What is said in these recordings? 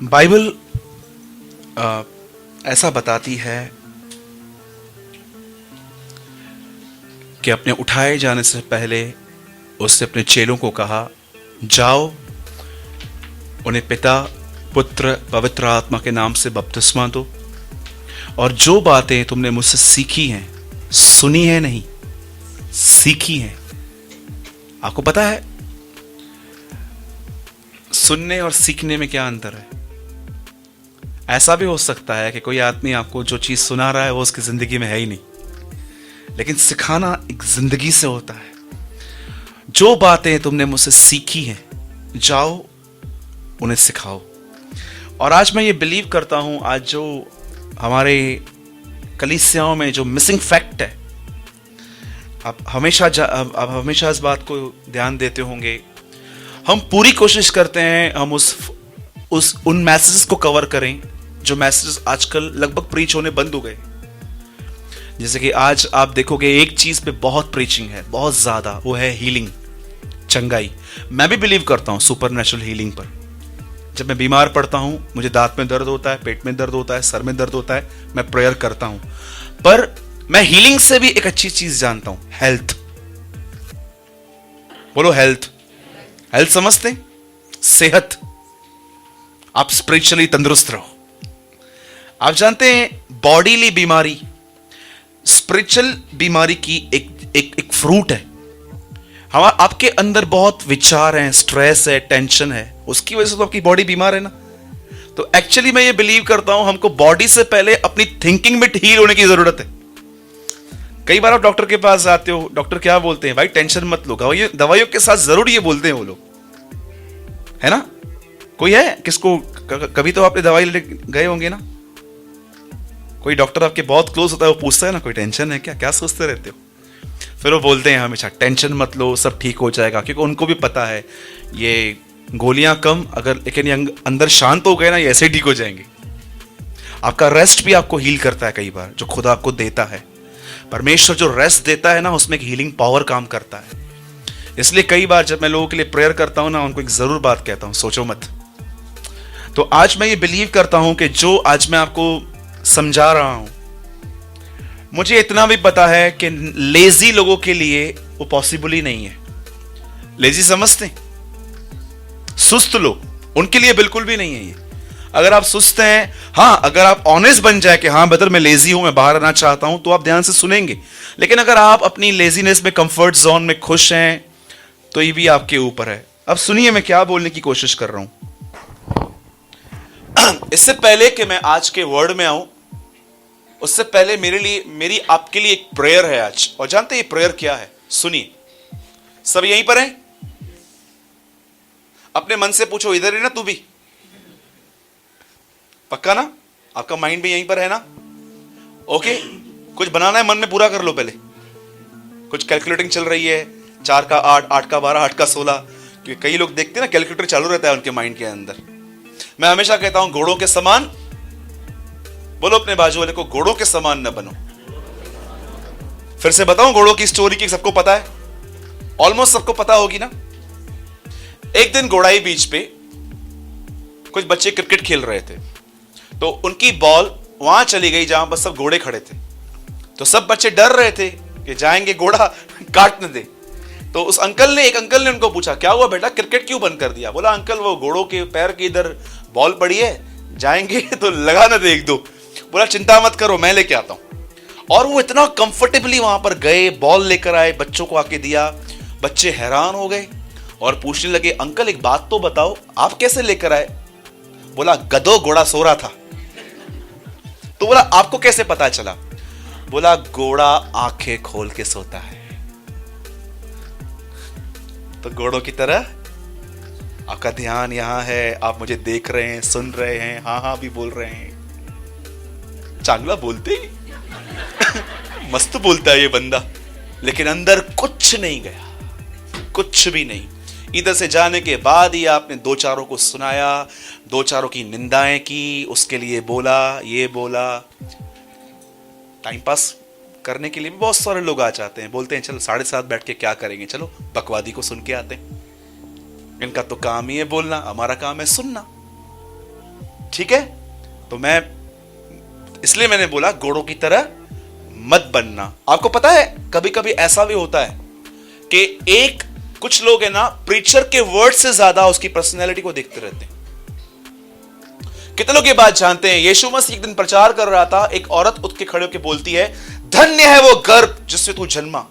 Bible ऐसा बताती है कि अपने उठाए जाने से पहले उसने अपने चेलों को कहा, जाओ उन्हें पिता पुत्र पवित्र आत्मा के नाम से बपतिस्मा दो, और जो बातें तुमने मुझसे सीखी हैं, सुनी है नहीं, सीखी हैं। आपको पता है सुनने और सीखने में क्या अंतर है? ऐसा भी हो सकता है कि कोई आदमी आपको जो चीज सुना रहा है वो उसकी जिंदगी में है ही नहीं, लेकिन सिखाना एक जिंदगी से होता है। जो बातें तुमने मुझसे सीखी हैं, जाओ उन्हें सिखाओ। और आज मैं ये बिलीव करता हूं, आज जो हमारे कलीसियाओं में जो मिसिंग फैक्ट है, आप हमेशा इस बात को ध्यान देते होंगे, हम पूरी कोशिश करते हैं हम उन मैसेजेस को कवर करें जो मैसेजेस आजकल लगभग प्रीच होने बंद हो गए। जैसे कि आज आप देखोगे एक चीज पे बहुत प्रीचिंग है, बहुत ज्यादा, वो है हीलिंग, चंगाई। मैं भी बिलीव करता हूं सुपर नेचुरल हीलिंग पर। जब मैं बीमार पड़ता हूं, मुझे दांत में दर्द होता है, पेट में दर्द होता है, सर में दर्द होता है, मैं प्रेयर करता हूं। पर मैं हीलिंग से भी एक अच्छी चीज जानता हूं, हेल्थ। बोलो हेल्थ। हेल्थ समझते हैं? सेहत। आप स्पिरिचुअली तंदुरुस्त रहो। आप जानते हैं बॉडीली बीमारी स्पिरिचुअल बीमारी की एक फ्रूट है। हम आपके अंदर बहुत विचार हैं, स्ट्रेस है, टेंशन है, उसकी वजह से तो आपकी बॉडी बीमार है ना। तो एक्चुअली मैं ये बिलीव करता हूं हमको बॉडी से पहले अपनी थिंकिंग में हील होने की जरूरत है। कई बार आप डॉक्टर के पास जाते हो, डॉक्टर क्या बोलते हैं? भाई टेंशन मत लो। दवाइयों के साथ जरूर ये बोलते हैं वो लोग, है ना? कोई है किसको कभी तो आपने दवाई ले गए होंगे ना? कोई डॉक्टर आपके बहुत क्लोज होता है, वो पूछता है ना, कोई टेंशन है क्या, क्या सोचते रहते हो? फिर वो बोलते हैं हमेशा टेंशन मत लो, सब ठीक हो जाएगा, क्योंकि उनको भी पता है ये गोलियां कम, अगर लेकिन ये अंदर शांत हो गए ना, ये ऐसे ठीक हो जाएंगे। आपका रेस्ट भी आपको हील करता है। कई बार जो खुदा आपको देता है, परमेश्वर जो रेस्ट देता है ना, उसमें एक हीलिंग पावर काम करता है। इसलिए कई बार जब मैं लोगों के लिए प्रेयर करता हूं ना, उनको एक जरूर बात कहता हूं, सोचो मत। तो आज मैं ये बिलीव करता हूं कि जो आज मैं आपको समझा रहा हूं, मुझे इतना भी पता है कि लेजी लोगों के लिए वो पॉसिबल ही नहीं है। लेजी समझते? सुस्त लोग, उनके लिए बिल्कुल भी नहीं है ये। अगर आप सुस्त हैं, हाँ, अगर आप ऑनेस्ट बन जाए कि हाँ ब्रदर मैं लेजी हूं, मैं बाहर आना चाहता हूं, तो आप ध्यान से सुनेंगे। लेकिन अगर आप अपनी लेजीनेस में, कंफर्ट जोन में खुश हैं, तो ये भी आपके ऊपर है। अब सुनिए मैं क्या बोलने की कोशिश कर रहा हूं। इससे पहले कि मैं आज के वर्ड में आऊं, उससे पहले मेरी आपके लिए एक प्रेयर है आज। और जानते हैं ये प्रेयर क्या है? सुनिए। सब यहीं पर हैं? अपने मन से पूछो, इधर है ना तू भी? पक्का ना? आपका माइंड भी यहीं पर है ना? ओके, कुछ बनाना है मन में, पूरा कर लो पहले। कुछ कैलकुलेटिंग चल रही है, 4 का 8, 8 का 12, 8 का 16, क्योंकि कई लोग देखते हैं ना, कैलकुलेटर चालू रहता है उनके माइंड के अंदर। मैं हमेशा कहता हूं घोड़ों के समान, बोलो अपने बाजू वाले को, घोड़ों के समान न बनो। फिर से बताऊं घोड़ों की स्टोरी की, सबको पता है, ऑलमोस्ट सबको पता होगी ना। एक दिन घोड़ाई बीच पे कुछ बच्चे क्रिकेट खेल रहे थे, तो उनकी बॉल वहां चली गई जहां बस सब घोड़े खड़े थे। तो सब बच्चे डर रहे थे कि जाएंगे घोड़ा काट न दे। तो उस एक अंकल ने उनको पूछा, क्या हुआ बेटा, क्रिकेट क्यों बंद कर दिया? बोला अंकल वो घोड़ों के पैर के इधर बॉल पड़ी है, जाएंगे तो लगा ना दे एक दो। बोला चिंता मत करो, मैं लेके आता हूं। और वो इतना कंफर्टेबली वहां पर गए, बॉल लेकर आए, बच्चों को आके दिया। बच्चे हैरान हो गए और पूछने लगे, अंकल एक बात तो बताओ, आप कैसे लेकर आए? बोला गधो, घोड़ा सो रहा था। तो बोला आपको कैसे पता चला? बोला घोड़ा आंखें खोल के सोता है। तो घोड़ों की तरह आपका ध्यान यहां है, आप मुझे देख रहे हैं, सुन रहे हैं, हाँ हाँ भी बोल रहे हैं। चांगला बोलते ही मस्त बोलता है ये बंदा, लेकिन अंदर कुछ नहीं गया, कुछ भी नहीं। इधर से जाने के बाद ही आपने दो चारों को सुनाया, दो चारों की निंदाएं की, उसके लिए बोला, ये बोला। टाइम पास करने के लिए भी बहुत सारे लोग आ जाते हैं, बोलते हैं चलो 7:30 बैठ के क्या करेंगे, चलो बकवादी को सुन के आते हैं। इनका तो काम ही है बोलना, हमारा काम है सुनना। ठीक है, तो मैं इसलिए मैंने बोला घोड़ों की तरह मत बनना। आपको पता है कभी कभी ऐसा भी होता है कि कुछ लोग है ना, प्रीचर के वर्ड से ज्यादा उसकी पर्सनैलिटी को देखते रहते हैं। कितने लोग ये बात जानते हैं? यीशु मसीह एक दिन प्रचार कर रहा था, एक औरत उठ के खड़े होकर बोलती है, धन्य है वो गर्भ जिससे तू जन्मा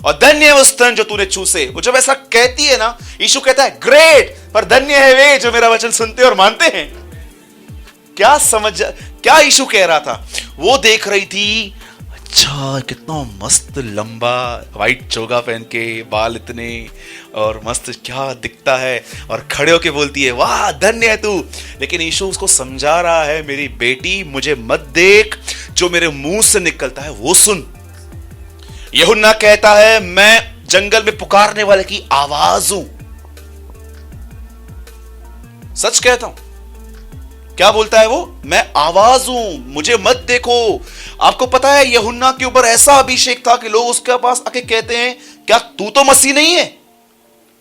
और धन्य है वो स्तन जो तूने चूसे। वो जब ऐसा कहती है ना, यीशु कहता है ग्रेट, पर धन्य है वे जो मेरा वचन सुनते और मानते हैं। क्या यीशु कह रहा था? वो देख रही थी, अच्छा कितना मस्त लंबा व्हाइट चोगा पहन के, बाल इतने और मस्त क्या दिखता है, और खड़े होके बोलती है वाह धन्य है तू। लेकिन यीशु उसको समझा रहा है, मेरी बेटी मुझे मत देख, जो मेरे मुंह से निकलता है वो सुन। यूहन्ना कहता है मैं जंगल में पुकारने वाले की आवाज हूं। सच कहता हूं। क्या बोलता है वो? मैं आवाज हूं, मुझे मत देखो। आपको पता है यूहन्ना के ऊपर ऐसा अभिषेक था कि लोग उसके पास आके कहते हैं क्या तू तो मसीह नहीं है?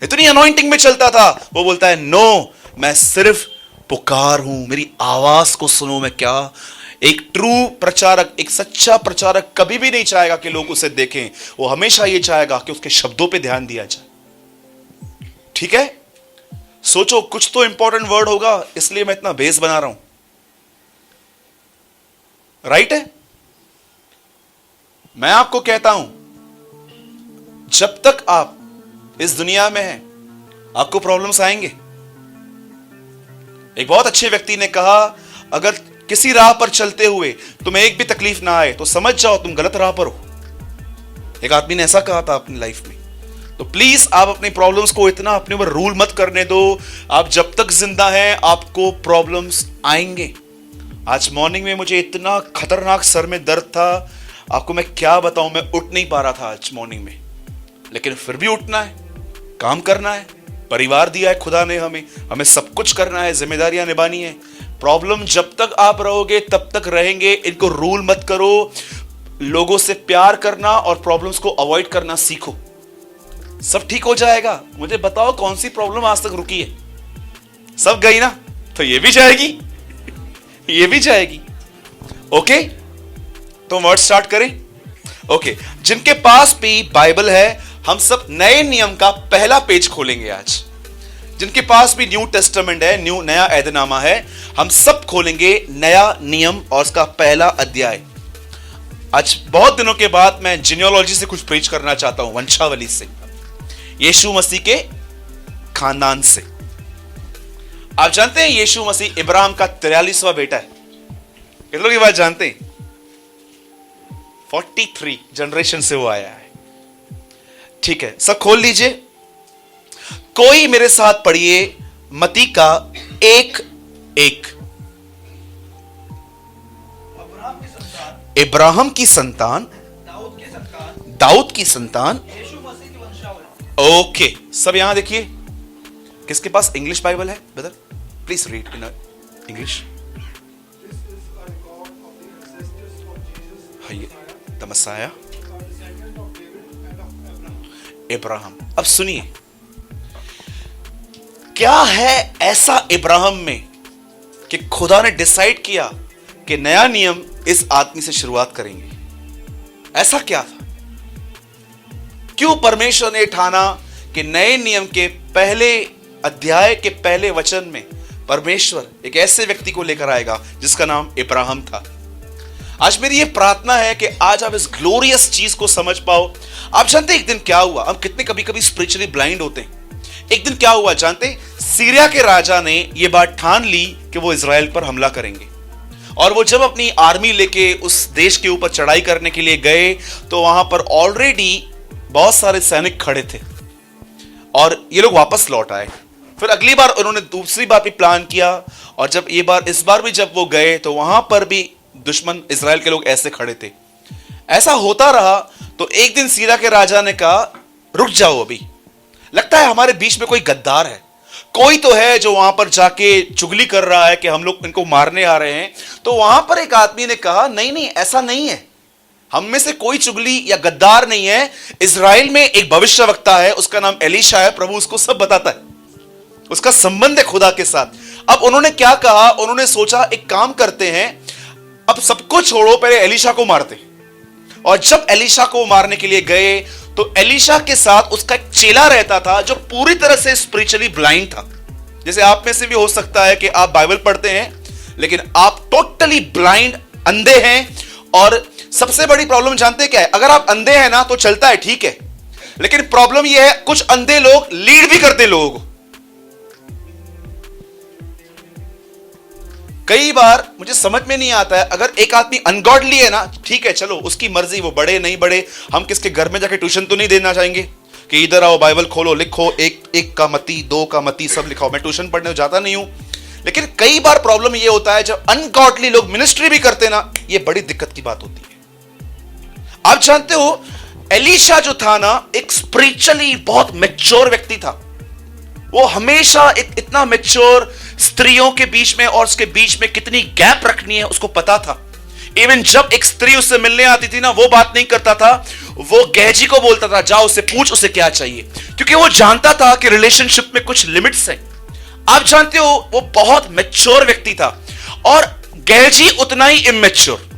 इतनी अनॉइंटिंग में चलता था। वो बोलता है नो, मैं सिर्फ पुकार हूं, मेरी आवाज को सुनो। मैं क्या, एक ट्रू प्रचारक, एक सच्चा प्रचारक कभी भी नहीं चाहेगा कि लोग उसे देखें। वो हमेशा ये चाहेगा कि उसके शब्दों पे ध्यान दिया जाए। ठीक है, सोचो कुछ तो इंपॉर्टेंट वर्ड होगा, इसलिए मैं इतना बेस बना रहा हूं। राइट है? मैं आपको कहता हूं, जब तक आप इस दुनिया में हैं, आपको प्रॉब्लम्स आएंगे। एक बहुत अच्छे व्यक्ति ने कहा, अगर किसी राह पर चलते हुए तुम्हें एक भी तकलीफ ना आए तो समझ जाओ तुम गलत राह पर हो। एक आदमी ने ऐसा कहा था अपनी लाइफ में। तो प्लीज आप अपनी प्रॉब्लम्स को इतना अपने ऊपर रूल मत करने दो। आप जब तक जिंदा हैं आपको प्रॉब्लम्स आएंगे। आज मॉर्निंग में मुझे इतना खतरनाक सर में दर्द था, आपको मैं क्या बताऊं, मैं उठ नहीं पा रहा था आज मॉर्निंग में। लेकिन फिर भी उठना है, काम करना है, परिवार दिया है खुदा ने हमें सब कुछ करना है, जिम्मेदारियां निभानी है। प्रॉब्लम जब तक आप रहोगे तब तक रहेंगे। इनको रूल मत करो। लोगों से प्यार करना और प्रॉब्लम्स को अवॉइड करना सीखो, सब ठीक हो जाएगा। मुझे बताओ कौन सी प्रॉब्लम आज तक रुकी है? सब गई ना, तो ये भी जाएगी, ये भी जाएगी। ओके, तो वर्ड स्टार्ट करें। ओके, जिनके पास भी बाइबल है, हम सब नए नियम का पहला पेज खोलेंगे आज। जिनके पास भी न्यू टेस्टामेंट है, नया ऐदनामा है, हम सब खोलेंगे नया नियम और उसका पहला अध्याय। आज बहुत दिनों के बाद मैं जीनियोलॉजी से कुछ प्रीच करना चाहता हूं, वंशावली से, यीशु मसीह के खानदान से। आप जानते हैं यीशु मसीह इब्राहिम का 43वां बेटा है। कितने लोग ये बात जानते हैं? 43 जनरेशन से वो आया है। ठीक है, सब खोल लीजिए। कोई मेरे साथ पढ़िए मती का 1:1। इब्राहिम की संतान, दाऊद की संतान, ओके। सब यहां देखिए, किसके पास इंग्लिश बाइबल है? Brother please read in English. The Messiah, Ibrahim. अब सुनिए, क्या है ऐसा इब्राहिम में कि खुदा ने डिसाइड किया कि नया नियम इस आदमी से शुरुआत करेंगे? ऐसा क्या था? क्यों परमेश्वर ने ठाना कि नए नियम के पहले अध्याय के पहले वचन में परमेश्वर एक ऐसे व्यक्ति को लेकर आएगा जिसका नाम इब्राहिम था? आज मेरी ये प्रार्थना है कि आज आप इस ग्लोरियस चीज को समझ पाओ। आप जानते एक दिन क्या हुआ? हम कितने कभी कभी स्पिरिचुअली ब्लाइंड होते हैं। एक दिन क्या हुआ जानते? सीरिया के राजा ने यह बात ठान ली कि वो इजराइल पर हमला करेंगे, और वो जब अपनी आर्मी लेके उस देश के ऊपर चढ़ाई करने के लिए गए तो वहां पर ऑलरेडी बहुत सारे सैनिक खड़े थे और ये लोग वापस लौट आए। फिर अगली बार उन्होंने दूसरी बार भी प्लान किया, और जब इस बार भी जब वो गए तो वहां पर भी दुश्मन इजराइल के लोग ऐसे खड़े थे। ऐसा होता रहा तो एक दिन सीरिया के राजा ने कहा रुक जाओ, अभी लगता है हमारे बीच में कोई गद्दार है, कोई तो है जो वहां पर जाके चुगली कर रहा है कि हम लोग इनको मारने आ रहे हैं। तो वहां पर एक आदमी ने कहा नहीं नहीं, ऐसा नहीं है, हम में से कोई चुगली या गद्दार नहीं है। इजराइल में एक भविष्यवक्ता है, उसका नाम एलीशा है, प्रभु उसको सब बताता है, उसका संबंध है खुदा के साथ। अब उन्होंने क्या कहा, उन्होंने सोचा एक काम करते हैं, अब सबको छोड़ो, पहले एलीशा को मारते। और जब एलीशा को मारने के लिए गए तो एलीशा के साथ उसका एक चेला रहता था जो पूरी तरह से स्पिरिचुअली ब्लाइंड था। जैसे आप में से भी हो सकता है कि आप बाइबल पढ़ते हैं लेकिन आप टोटली ब्लाइंड, अंधे हैं। और सबसे बड़ी प्रॉब्लम जानते क्या है, अगर आप अंधे हैं ना तो चलता है, ठीक है, लेकिन प्रॉब्लम यह है कुछ अंधे लोग लीड भी करते लोगों को। कई बार मुझे समझ में नहीं आता है, अगर एक आदमी अनगॉडली है ना, ठीक है चलो उसकी मर्जी, वो बढ़े नहीं बढ़े, हम किसके घर में जाके ट्यूशन तो नहीं देना चाहेंगे कि इधर आओ बाइबल खोलो लिखो, एक का मती, दो का मती सब लिखाओ। मैं ट्यूशन पढ़ने जाता नहीं हूं, लेकिन कई बार प्रॉब्लम ये होता है जब अनगॉडली लोग मिनिस्ट्री भी करते ना, ये बड़ी दिक्कत की बात होती है। आप जानते हो एलीशा जो था ना, एक स्पिरिचुअली बहुत मैच्योर व्यक्ति था। वो हमेशा इतना मैच्योर, स्त्रियों के बीच में और उसके बीच में कितनी गैप रखनी है उसको पता था। इवन जब एक स्त्री उससे मिलने आती थी ना, वो बात नहीं करता था, वो गहजी को बोलता था जाओ उससे पूछ उसे क्या चाहिए, क्योंकि वो जानता था कि रिलेशनशिप में कुछ लिमिट्स हैं। आप जानते हो वो बहुत मैच्योर व्यक्ति था और गहजी उतना ही इमेच्योर।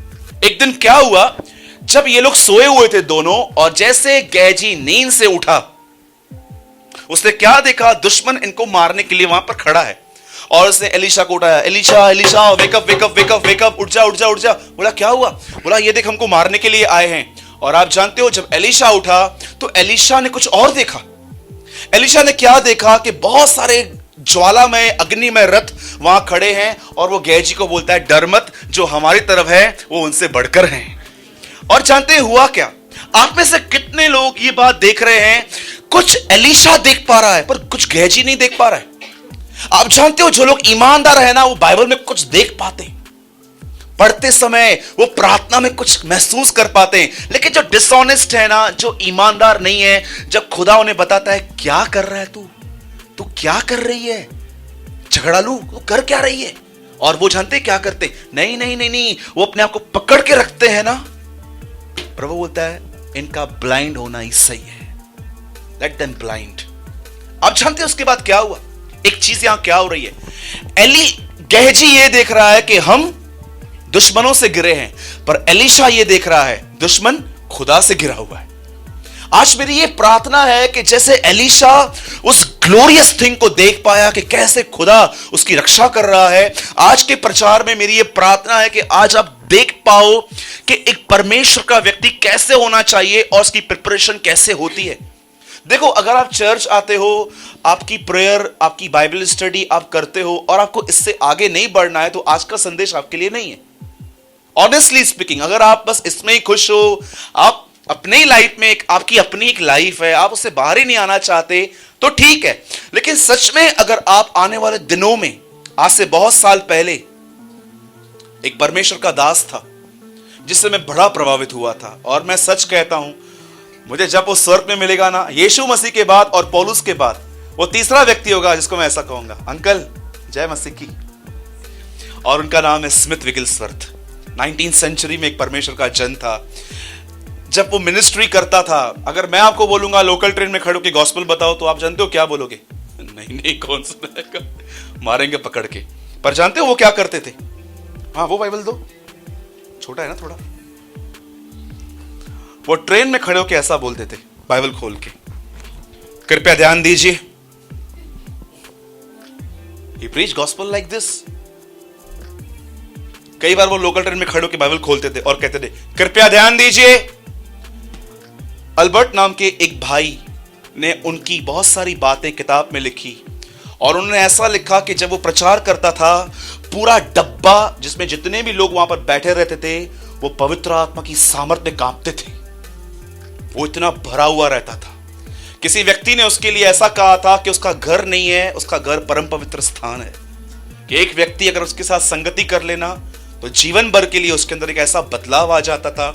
एक दिन क्या हुआ, जब ये लोग सोए हुए थे दोनों, और जैसे गहजी नींद से उठा, उसने क्या देखा, दुश्मन इनको मारने के लिए वहां पर खड़ा है। और उसने एलीशा को उठाया, Elisha Elisha wake up wake up wake up wake up, उठ जा उठ जा उठ जा। बोला क्या हुआ, बोला ये देख हमको मारने के लिए आए हैं। और आप जानते हो जब एलीशा उठा तो एलीशा ने कुछ और देखा। एलीशा ने क्या देखा कि बहुत सारे ज्वालामय अग्निमय रथ वहां खड़े हैं, और वो गहजी को बोलता है डर मत, जो हमारी तरफ है वो उनसे बढ़कर हैं। और जानते हुआ क्या, आप में से कितने लोग ये बात देख रहे हैं, कुछ एलीशा देख पा रहा है पर कुछ गहजी नहीं देख पा रहा है। आप जानते हो जो लोग ईमानदार है ना, वो बाइबल में कुछ देख पाते हैं, पढ़ते समय वो प्रार्थना में कुछ महसूस कर पाते हैं। लेकिन जो डिसऑनेस्ट है ना, जो ईमानदार नहीं है, जब खुदा उन्हें बताता है क्या कर रहा है तू क्या कर रही है, झगड़ालू तू कर क्या रही है, और वो जानते क्या करते, नहीं नहीं नहीं नहीं, वो अपने आप को पकड़ के रखते हैं ना। प्रभु बोलता है इनका ब्लाइंड होना ही सही है, लेट देम ब्लाइंड। आप जानते हैं उसके बाद क्या हुआ, एक चीज यहां क्या हो रही है, गहजी ये देख रहा है कि हम दुश्मनों से गिरे हैं, पर एलीशा ये देख रहा है दुश्मन खुदा से गिरा हुआ है। आज मेरी ये प्रार्थना है कि जैसे एलीशा उस ग्लोरियस थिंग को देख पाया कि कैसे खुदा उसकी रक्षा कर रहा है, आज के प्रचार में मेरी ये प्रार्थना है कि आज आप देख पाओ कि एक परमेश्वर का व्यक्ति कैसे होना चाहिए और उसकी प्रिपरेशन कैसे होती है। देखो अगर आप चर्च आते हो, आपकी प्रेयर, आपकी बाइबल स्टडी आप करते हो और आपको इससे आगे नहीं बढ़ना है, तो आज का संदेश आपके लिए नहीं है। ऑनेस्टली स्पीकिंग, अगर आप बस इसमें ही खुश हो, आप अपने ही लाइफ में आपकी अपनी एक लाइफ है, आप उससे बाहर ही नहीं आना चाहते, तो ठीक है। लेकिन सच में अगर आप आने वाले दिनों में, आज से बहुत साल पहले एक परमेश्वर का दास था जिससे मैं बड़ा प्रभावित हुआ था, और मैं सच कहता हूं मुझे जब वो स्वर्ग में मिलेगा ना, यीशु मसीह के बाद और पौलुस के बाद वो तीसरा व्यक्ति होगा जिसको मैं ऐसा कहूंगा, अंकल जय मसीह की। और उनका नाम है स्मिथ विगिल्सवर्थ। 19th सेंचुरी में एक परमेश्वर का जन था। जब वो मिनिस्ट्री करता था, अगर मैं आपको बोलूंगा लोकल ट्रेन में खड़े होकर गॉस्पेल बताओ, तो आप जानते हो क्या बोलोगे, नहीं नहीं कौन सुनाएगा, मारेंगे पकड़ के। पर जानते हो वो क्या करते थे, हाँ वो बाइबल दो, छोटा है ना थोड़ा, वो ट्रेन में खड़े होकर ऐसा बोलते थे बाइबल खोल के, कृपया ध्यान दीजिए। He preached gospel like this। कई बार वो लोकल ट्रेन में खड़े होकर बाइबल खोलते थे और कहते थे कृपया ध्यान दीजिए। अल्बर्ट नाम के एक भाई ने उनकी बहुत सारी बातें किताब में लिखी, और उन्होंने ऐसा लिखा कि जब वो प्रचार करता था, पूरा डब्बा जिसमें जितने भी लोग वहां पर बैठे रहते थे, वो पवित्र आत्मा की सामर्थ्य में कांपते थे। वो इतना भरा हुआ रहता था। किसी व्यक्ति ने उसके लिए ऐसा कहा था कि उसका घर नहीं है, उसका घर परम पवित्र स्थान है, कि एक व्यक्ति अगर उसके साथ संगति कर लेना तो जीवन भर के लिए उसके अंदर एक ऐसा बदलाव आ जाता था।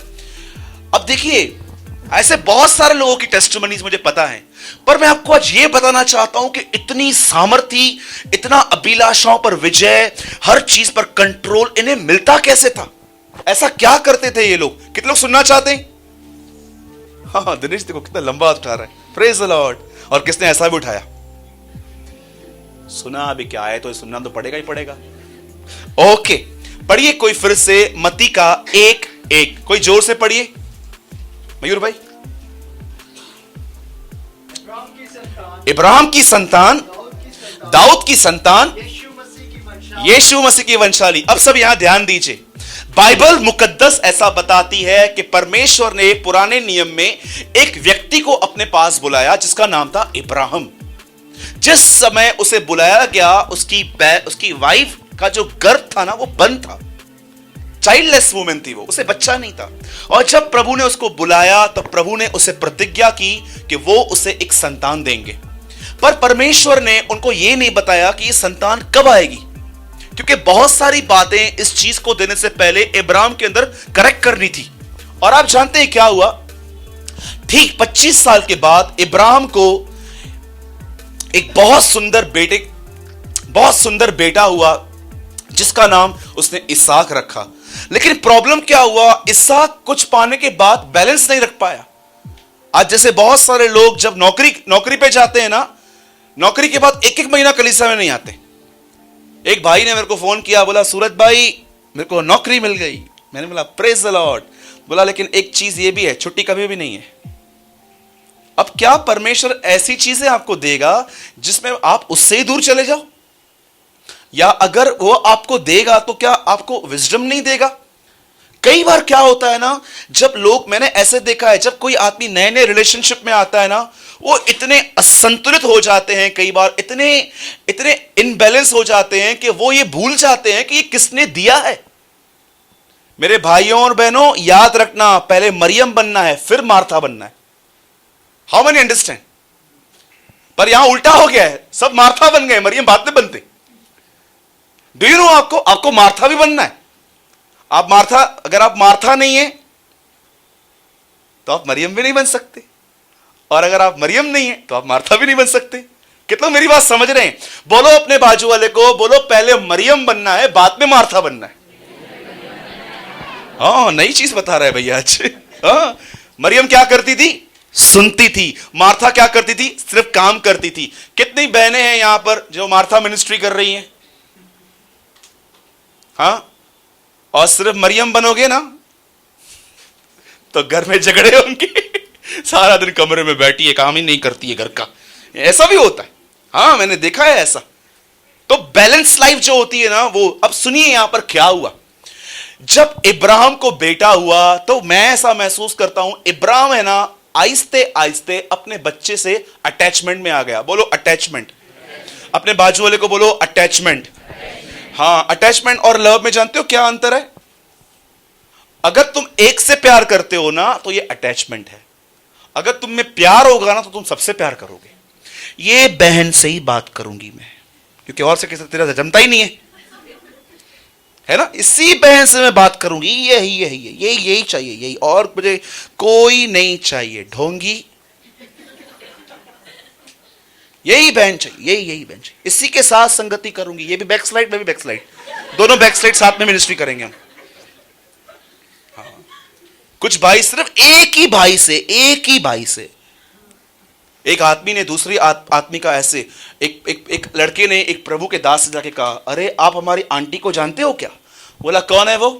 अब देखिए ऐसे बहुत सारे लोगों की टेस्टिमनीज मुझे पता है, पर मैं आपको आज ये बताना चाहता हूं कि इतनी सामर्थ्य, इतना अभिलाषाओं पर विजय, हर चीज पर कंट्रोल इन्हें मिलता कैसे था, ऐसा क्या करते थे ये लोग। कितने लोग सुनना चाहते हैं? हाँ दिनेश देखो कितना लंबा हाथ उठा रहा है, प्रेज द लॉर्ड। और किसने ऐसा भी उठाया, सुना अभी क्या है, तो सुनना तो पड़ेगा ही पड़ेगा। ओके, पढ़िए कोई फिर से मत्ती का 1:1, कोई जोर से पढ़िए मयूर भाई। इब्राहिम की संतान, दाऊद की संतान, यीशु मसीह की वंशाली। अब सब यहां ध्यान दीजिए, बाइबल मुकद्दस ऐसा बताती है कि परमेश्वर ने पुराने नियम में एक व्यक्ति को अपने पास बुलाया जिसका नाम था इब्राहिम। जिस समय उसे बुलाया गया, उसकी वाइफ का जो गर्भ था ना, वो बंद था, चाइल्डलेस वुमेन थी वो, उसे बच्चा नहीं था। और जब प्रभु ने उसको बुलाया तो प्रभु ने उसे प्रतिज्ञा की कि वो उसे एक संतान देंगे। पर परमेश्वर ने उनको यह नहीं बताया कि ये संतान कब आएगी, क्योंकि बहुत सारी बातें इस चीज को देने से पहले इब्राहिम के अंदर करेक्ट करनी थी। और आप जानते हैं क्या हुआ? ठीक 25 साल के बाद इब्राहिम को एक बहुत सुंदर बेटा हुआ जिसका नाम उसने इसहाक रखा। लेकिन प्रॉब्लम क्या हुआ, इसहाक कुछ पाने के बाद बैलेंस नहीं रख पाया। आज जैसे बहुत सारे लोग जब नौकरी पे जाते हैं ना, नौकरी के बाद एक महीना कलीसिया में नहीं आते। एक भाई ने मेरे को फोन किया, बोला सूरज भाई मेरे को नौकरी मिल गई। मैंने बोला प्रेज द लॉर्ड। बोला लेकिन एक चीज ये भी है, छुट्टी कभी भी नहीं है। अब क्या परमेश्वर ऐसी चीजें आपको देगा जिसमें आप उससे ही दूर चले जाओ? या अगर वो आपको देगा तो क्या आपको विजडम नहीं देगा? कई बार क्या होता है ना, जब लोग, मैंने ऐसे देखा है, जब कोई आदमी नए नए रिलेशनशिप में आता है ना, वो इतने असंतुलित हो जाते हैं, कई बार इतने इनबैलेंस हो जाते हैं कि वो ये भूल जाते हैं कि ये किसने दिया है। मेरे भाइयों और बहनों, याद रखना, पहले मरियम बनना है फिर मार्था बनना है। How many understand? पर यहां उल्टा हो गया है, सब मार्था बन गए, मरियम बाद में बनते। डू यू नो, आपको मार्था भी बनना है। अगर आप मार्था नहीं है तो आप मरियम भी नहीं बन सकते, और अगर आप मरियम नहीं है तो आप मार्था भी नहीं बन सकते। कितना मेरी बात समझ रहे हैं? बोलो अपने बाजू वाले को, बोलो पहले मरियम बनना है बाद में मार्था बनना है। हाँ, नई चीज बता रहा है भैया आज। हाँ, मरियम क्या करती थी? सुनती थी। मार्था क्या करती थी? सिर्फ काम करती थी। कितनी बहनें हैं यहां पर जो मार्था मिनिस्ट्री कर रही हैं? हाँ, और सिर्फ मरियम बनोगे ना तो घर में झगड़े होंगे। सारा दिन कमरे में बैठी है, काम ही नहीं करती है घर का। ऐसा भी होता है, हाँ मैंने देखा है ऐसा। तो बैलेंस लाइफ जो होती है ना वो, अब सुनिए यहां पर क्या हुआ। जब इब्राहिम को बेटा हुआ तो मैं ऐसा महसूस करता हूं, इब्राहिम है ना, आहिस्ते आहिस्ते अपने बच्चे से अटैचमेंट में आ गया। बोलो अटैचमेंट। अपने बाजू वाले को बोलो अटैचमेंट। हाँ, अटैचमेंट और लव में जानते हो क्या अंतर है? अगर तुम एक से प्यार करते हो ना तो ये अटैचमेंट है। अगर तुम में प्यार होगा ना तो तुम सबसे प्यार करोगे। ये बहन से ही बात करूंगी मैं, क्योंकि और से किसी तेरा जमता ही नहीं है ना। इसी बहन से मैं बात करूंगी, यही चाहिए, यही, और मुझे कोई नहीं चाहिए। ढोंगी, यही बहन चाहिए, यही बहन चाहिए, इसी के साथ संगति करूंगी। ये भी बैकस्लाइड, मैं भी बैकस्लाइड, दोनों बैकस्लाइड साथ में मिनिस्ट्री करेंगे हम। हाँ। कुछ भाई सिर्फ एक ही भाई से एक आदमी ने दूसरी आदमी का ऐसे, एक लड़के ने एक प्रभु के दास से जाके कहा, अरे आप हमारी आंटी को जानते हो क्या? बोला कौन है वो?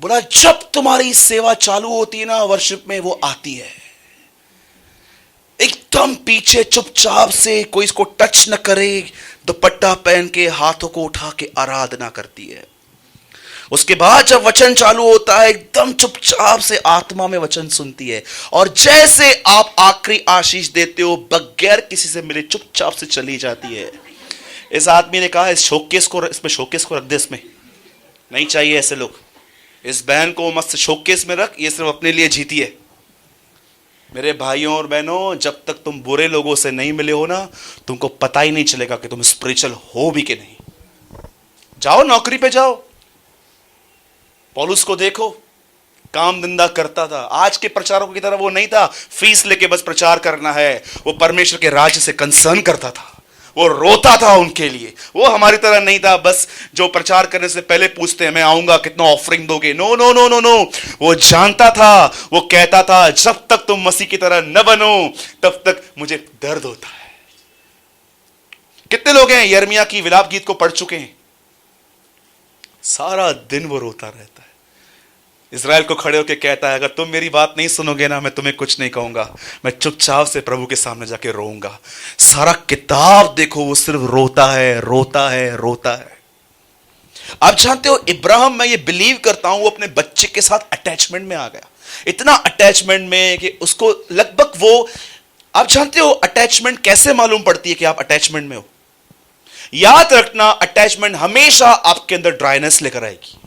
बोला जब तुम्हारी सेवा चालू होती है ना वर्शिप में, वो आती है एकदम पीछे चुपचाप से, कोई इसको टच न करे, दुपट्टा पहन के हाथों को उठा के आराधना करती है। उसके बाद जब वचन चालू होता है एकदम चुपचाप से आत्मा में वचन सुनती है, और जैसे आप आखिरी आशीष देते हो बगैर किसी से मिले चुपचाप से चली जाती है। इस आदमी ने कहा इसमें शोकेस को रख दे, इसमें नहीं चाहिए ऐसे लोग। इस बहन को मस्त शोकेस में रख, ये सिर्फ अपने लिए जीती है। मेरे भाइयों और बहनों, जब तक तुम बुरे लोगों से नहीं मिले हो ना, तुमको पता ही नहीं चलेगा कि तुम स्पिरिचुअल हो भी कि नहीं। जाओ नौकरी पे जाओ, पौलुस को देखो, काम धंधा करता था। आज के प्रचारकों की तरह वो नहीं था, फीस लेके बस प्रचार करना है। वो परमेश्वर के राज्य से कंसर्न करता था, वो रोता था उनके लिए। वो हमारी तरह नहीं था, बस जो प्रचार करने से पहले पूछते हैं मैं आऊंगा, कितना ऑफरिंग दोगे। No no no no no, वो जानता था, वो कहता था जब तक तुम मसीह की तरह न बनो तब तक मुझे दर्द होता है। कितने लोग हैं यिर्मयाह की विलाप गीत को पढ़ चुके हैं? सारा दिन वो रोता रहता है, इज़राइल को खड़े होकर कहता है, अगर तुम मेरी बात नहीं सुनोगे ना, मैं तुम्हें कुछ नहीं कहूंगा, मैं चुपचाप से प्रभु के सामने जाके रोऊंगा। सारा किताब देखो, वो सिर्फ रोता है, रोता है, रोता है। आप जानते हो इब्राहिम, मैं ये बिलीव करता हूं, वो अपने बच्चे के साथ अटैचमेंट में आ गया, इतना अटैचमेंट में कि उसको लगभग वो, आप जानते हो अटैचमेंट कैसे मालूम पड़ती है कि आप अटैचमेंट में हो? याद रखना, अटैचमेंट हमेशा आपके अंदर ड्राइनेस लेकर आएगी।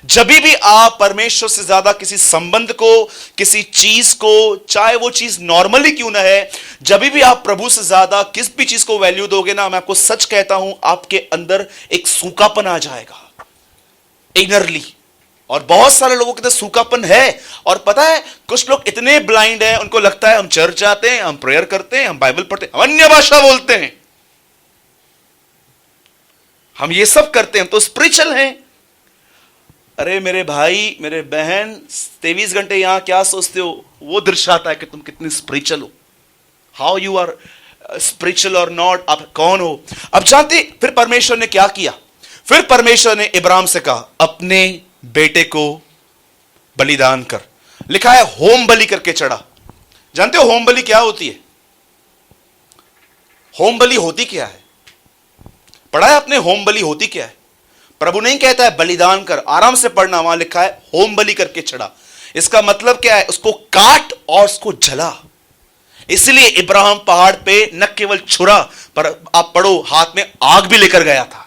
जब भी आप परमेश्वर से ज्यादा किसी संबंध को, किसी चीज को, चाहे वो चीज नॉर्मली क्यों ना है, जब भी आप प्रभु से ज्यादा किस भी चीज को वैल्यू दोगे ना, मैं आपको सच कहता हूं, आपके अंदर एक सूखापन आ जाएगा इनरली। और बहुत सारे लोगों के अंदर सूखापन है। और पता है, कुछ लोग इतने ब्लाइंड हैं, उनको लगता है हम चर्च जाते हैं, हम प्रेयर करते हैं, हम बाइबल पढ़ते हैं, हम अन्य भाषा बोलते हैं, हम ये सब करते हैं, तो स्पिरिचुअल हैं। अरे मेरे भाई, मेरे बहन, 23 घंटे यहां क्या सोचते हो, वो दर्शाता है कि तुम कितने स्पिरिचुअल हो, हाउ यू आर स्पिरिचुअल और नॉट, आप कौन हो। अब जानते फिर परमेश्वर ने क्या किया? फिर परमेश्वर ने इब्राहिम से कहा, अपने बेटे को बलिदान कर। लिखा है होम बलि करके चढ़ा। जानते हो होम बलि क्या होती है? होम बलि होती क्या है? पढ़ा है आपने होम बलि होती क्या है? प्रभु नहीं कहता है बलिदान कर, आराम से पढ़ना, वहां लिखा है होम बलि करके चढ़ा। इसका मतलब क्या है? उसको काट और उसको जला। इसलिए इब्राहिम पहाड़ पे न केवल छुरा, पर आप पढ़ो, हाथ में आग भी लेकर गया था।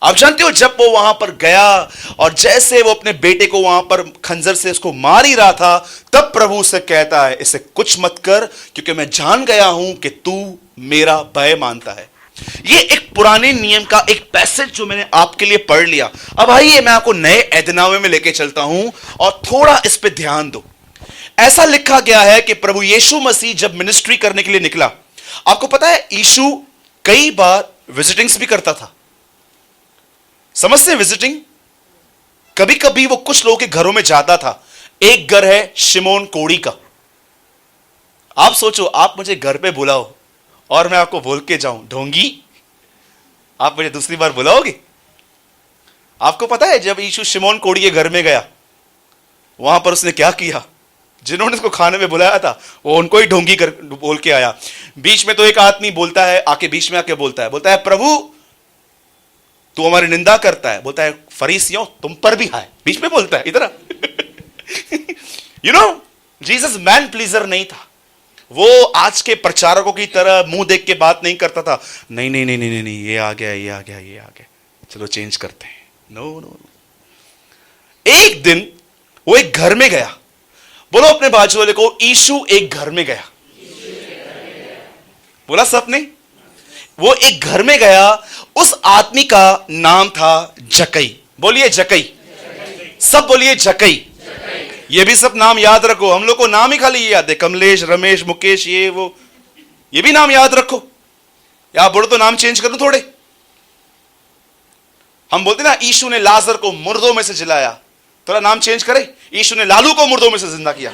आप जानते हो जब वो वहां पर गया और जैसे वो अपने बेटे को वहां पर खंजर से उसको मार ही रहा था, तब प्रभु से कहता है, इसे कुछ मत कर, क्योंकि मैं जान गया हूं कि तू मेरा भय मानता है। ये एक पुराने नियम का एक पैसेज जो मैंने आपके लिए पढ़ लिया। अब आइए मैं आपको नए ऐदनामे में लेके चलता हूं और थोड़ा इस पे ध्यान दो। ऐसा लिखा गया है कि प्रभु यीशु मसीह जब मिनिस्ट्री करने के लिए निकला, आपको पता है यीशु कई बार विजिटिंग्स भी करता था। समझते हैं विजिटिंग? कभी कभी वो कुछ लोगों के घरों में जाता था। एक घर है शिमोन कोड़ी का। आप सोचो, आप मुझे घर पे बुलाओ और मैं आपको बोल के जाऊं ढोंगी, आप मुझे दूसरी बार बुलाओगे? आपको पता है जब यीशु शिमोन कोड़ी के घर में गया, वहां पर उसने क्या किया? जिन्होंने उसको खाने में बुलाया था वो उनको ही ढोंगी कर बोल के आया। बीच में तो एक आदमी बोलता है, आके बीच में आके बोलता है प्रभु तू हमारी निंदा करता है। बोलता है फरीसियों तुम पर भी है। बीच में बोलता है इधर। You know, Jesus man pleaser नहीं था। वो आज के प्रचारकों की तरह मुंह देख के बात नहीं करता था। नहीं नहीं नहीं नहीं नहीं, ये आ गया, ये आ गया, ये आ गया, चलो चेंज करते हैं। No no no. एक दिन वो एक घर में गया। बोलो अपने बाजू वाले को, यीशु एक घर में गया। बोला सबने? वो एक घर में गया। उस आदमी का नाम था जक्कई। बोलिए जक्कई। सब बोलिए जक्कई। ये भी सब नाम याद रखो। हम लोग को नाम ही खाली याद है, कमलेश, रमेश, मुकेश, ये वो, ये भी नाम याद रखो। या बोलो तो नाम चेंज करो थोड़े। हम बोलते ना यीशु ने लाजर को मुर्दों में से जिलाया, थोड़ा नाम चेंज करे, यीशु ने लालू को मुर्दों में से जिंदा किया।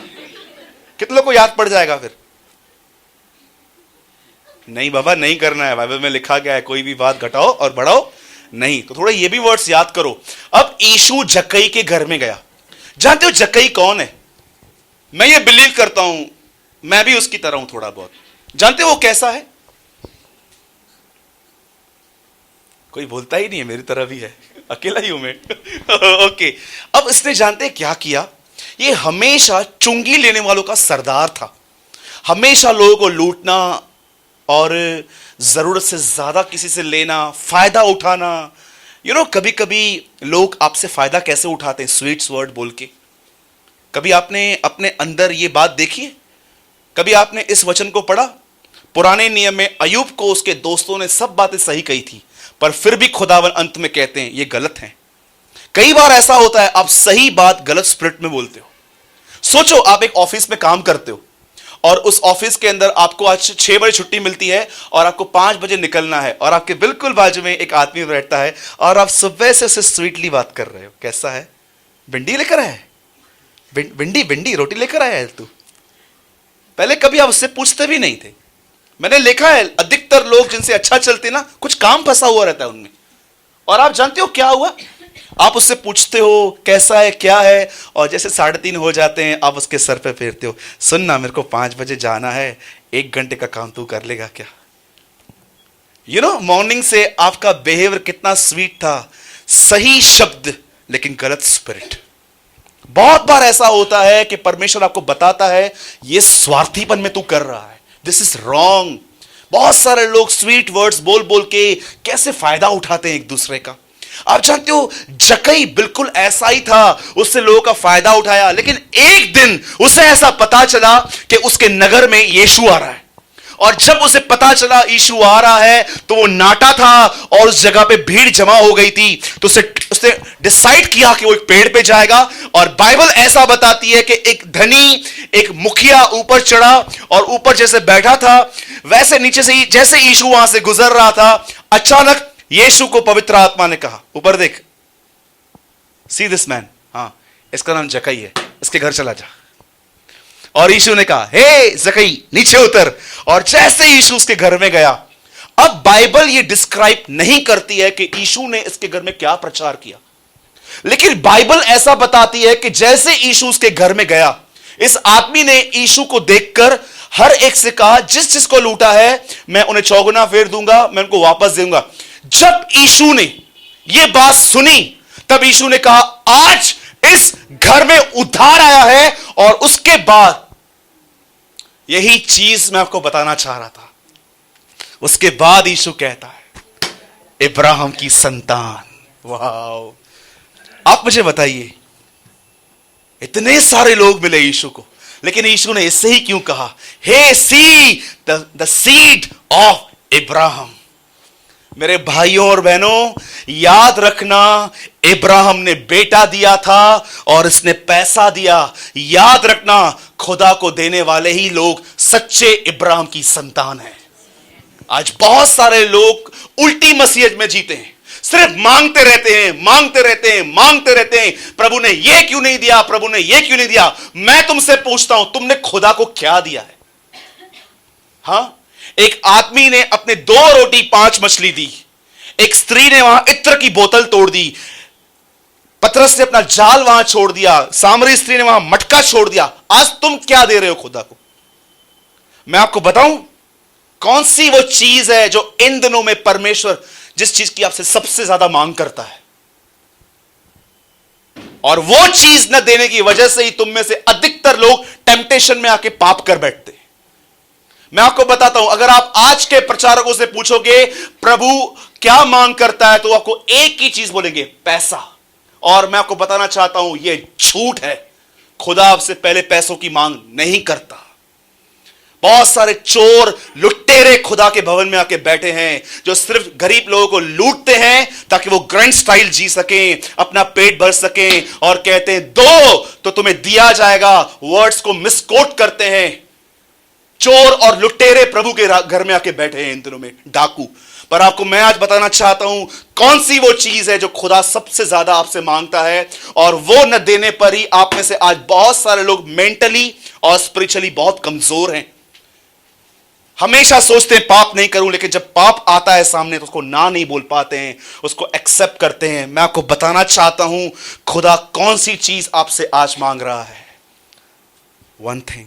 कितने लोग को याद पड़ जाएगा फिर? नहीं बाबा, नहीं करना है। बाइबल में लिखा गया है कोई भी बात घटाओ और बढ़ाओ नहीं। तो थोड़ा ये भी वर्ड्स याद करो। अब यीशु जक्कई के घर में गया। जानते हो जक्कई कौन है? मैं ये बिलीव करता हूं, मैं भी उसकी तरह हूं थोड़ा बहुत। जानते हो वो कैसा है? कोई बोलता ही नहीं है, मेरी तरह भी है, अकेला ही हूं मैं। ओके। अब इसने जानते हैं क्या किया? ये हमेशा चुंगी लेने वालों का सरदार था। हमेशा लोगों को लूटना और जरूरत से ज्यादा किसी से लेना, फायदा उठाना। यू नो, कभी कभी लोग आपसे फायदा कैसे उठाते हैं? स्वीट्स वर्ड बोल के। कभी आपने अपने अंदर ये बात देखी है? कभी आपने इस वचन को पढ़ा? पुराने नियम में अय्यूब को उसके दोस्तों ने सब बातें सही कही थी, पर फिर भी खुदावन अंत में कहते हैं ये गलत है। कई बार ऐसा होता है, आप सही बात गलत स्पिरिट में बोलते हो। सोचो, आप एक ऑफिस में काम करते हो और उस ऑफिस के अंदर आपको आज 6 बजे छुट्टी मिलती है और आपको 5 बजे निकलना है, और आपके बिल्कुल बाजू में एक आदमी बैठता है और आप सुबह से उससे स्वीटली बात कर रहे हो। कैसा है? भिंडी लेकर आया है? भिंडी भिंडी रोटी लेकर आया है तू? पहले कभी आप उससे पूछते भी नहीं थे, मैंने लिखा है अधिकतर लोग जिनसे अच्छा चलते ना, कुछ काम फंसा हुआ रहता है उनमें। और आप जानते हो क्या हुआ? आप उससे पूछते हो कैसा है क्या है, और जैसे 3:30 हो जाते हैं आप उसके सर पे फेरते हो, सुन ना मेरे को 5 बजे जाना है, 1 घंटे का काम तू कर लेगा क्या? मॉर्निंग से आपका बिहेवियर कितना स्वीट था, सही शब्द लेकिन गलत स्पिरिट। बहुत बार ऐसा होता है कि परमेश्वर आपको बताता है ये स्वार्थीपन में तू कर रहा है, दिस इज रॉन्ग। बहुत सारे लोग स्वीट वर्ड्स बोल बोल के कैसे फायदा उठाते हैं एक दूसरे का। आप जानते हो जकई बिल्कुल ऐसा ही था, उससे लोगों का फायदा उठाया, लेकिन एक दिन उसे ऐसा पता चला कि उसके नगर में यीशु आ रहा है। और जब उसे पता चला यीशु आ रहा है तो वो नाटा था और उस जगह पे भीड़ जमा हो गई थी। तो उसने डिसाइड किया कि वो एक पेड़ पे जाएगा। और बाइबल ऐसा बताती है कि एक धनी, एक मुखिया ऊपर चढ़ा और ऊपर जैसे बैठा था वैसे नीचे से जैसे यीशु वहां से गुजर रहा था, अचानक यीशु को पवित्र आत्मा ने कहा, ऊपर देख, सी दिस मैन, हाँ इसका नाम जकई है, इसके घर चला जा। और यीशु ने कहा, हे जकई नीचे उतर। और जैसे यीशु उसके घर में गया, अब बाइबल ये डिस्क्राइब नहीं करती है कि यीशु ने इसके घर में क्या प्रचार किया, लेकिन बाइबल ऐसा बताती है कि जैसे यीशु उसके घर में गया, इस आदमी ने यीशु को देखकर हर एक से कहा, जिस जिसको लूटा है मैं उन्हें चौगुना फेर दूंगा, मैं उनको वापस दूंगा। जब यीशु ने यह बात सुनी तब यीशु ने कहा, आज इस घर में उद्धार आया है। और उसके बाद यही चीज मैं आपको बताना चाह रहा था। उसके बाद यीशु कहता है, इब्राहिम की संतान। वाह! आप मुझे बताइए, इतने सारे लोग मिले यीशु को, लेकिन यीशु ने इससे ही क्यों कहा, hey see the seed of Ibrahim. मेरे भाइयों और बहनों, याद रखना, इब्राहिम ने बेटा दिया था और इसने पैसा दिया। याद रखना, खुदा को देने वाले ही लोग सच्चे इब्राहिम की संतान हैं। आज बहुत सारे लोग उल्टी मसीहत में जीते हैं, सिर्फ मांगते रहते हैं, मांगते रहते हैं, मांगते रहते हैं, प्रभु ने यह क्यों नहीं दिया, प्रभु ने यह क्यों नहीं दिया। मैं तुमसे पूछता हूं, तुमने खुदा को क्या दिया है? हाँ, एक आदमी ने अपने 2 रोटी 5 मछली दी, एक स्त्री ने वहां इत्र की बोतल तोड़ दी, पतरस ने अपना जाल वहां छोड़ दिया, सामरी स्त्री ने वहां मटका छोड़ दिया। आज तुम क्या दे रहे हो खुदा को? मैं आपको बताऊं कौन सी वो चीज है जो इन दिनों में परमेश्वर जिस चीज की आपसे सबसे ज्यादा मांग करता है, और वो चीज न देने की वजह से ही तुम में से अधिकतर लोग टेम्पटेशन में आके पाप कर बैठते हैं। मैं आपको बताता हूं, अगर आप आज के प्रचारकों से पूछोगे प्रभु क्या मांग करता है, तो आपको एक ही चीज बोलेंगे, पैसा। और मैं आपको बताना चाहता हूं यह झूठ है। खुदा आपसे पहले पैसों की मांग नहीं करता। बहुत सारे चोर लुटेरे खुदा के भवन में आके बैठे हैं, जो सिर्फ गरीब लोगों को लूटते हैं ताकि वो ग्रैंड स्टाइल जी सकें, अपना पेट भर सकें, और कहते हैं दो तो तुम्हें दिया जाएगा। वर्ड्स को मिसकोट करते हैं। चोर और लुटेरे प्रभु के घर में आके बैठे हैं इन दिनों में, डाकू। पर आपको मैं आज बताना चाहता हूं कौन सी वो चीज है जो खुदा सबसे ज्यादा आपसे मांगता है, और वो न देने पर ही आप में से आज बहुत सारे लोग मेंटली और स्पिरिचुअली बहुत कमजोर हैं। हमेशा सोचते हैं पाप नहीं करूं, लेकिन जब पाप आता है सामने तो उसको ना नहीं बोल पाते हैं, उसको एक्सेप्ट करते हैं। मैं आपको बताना चाहता हूं खुदा कौन सी चीज आपसे आज मांग रहा है। वन थिंग,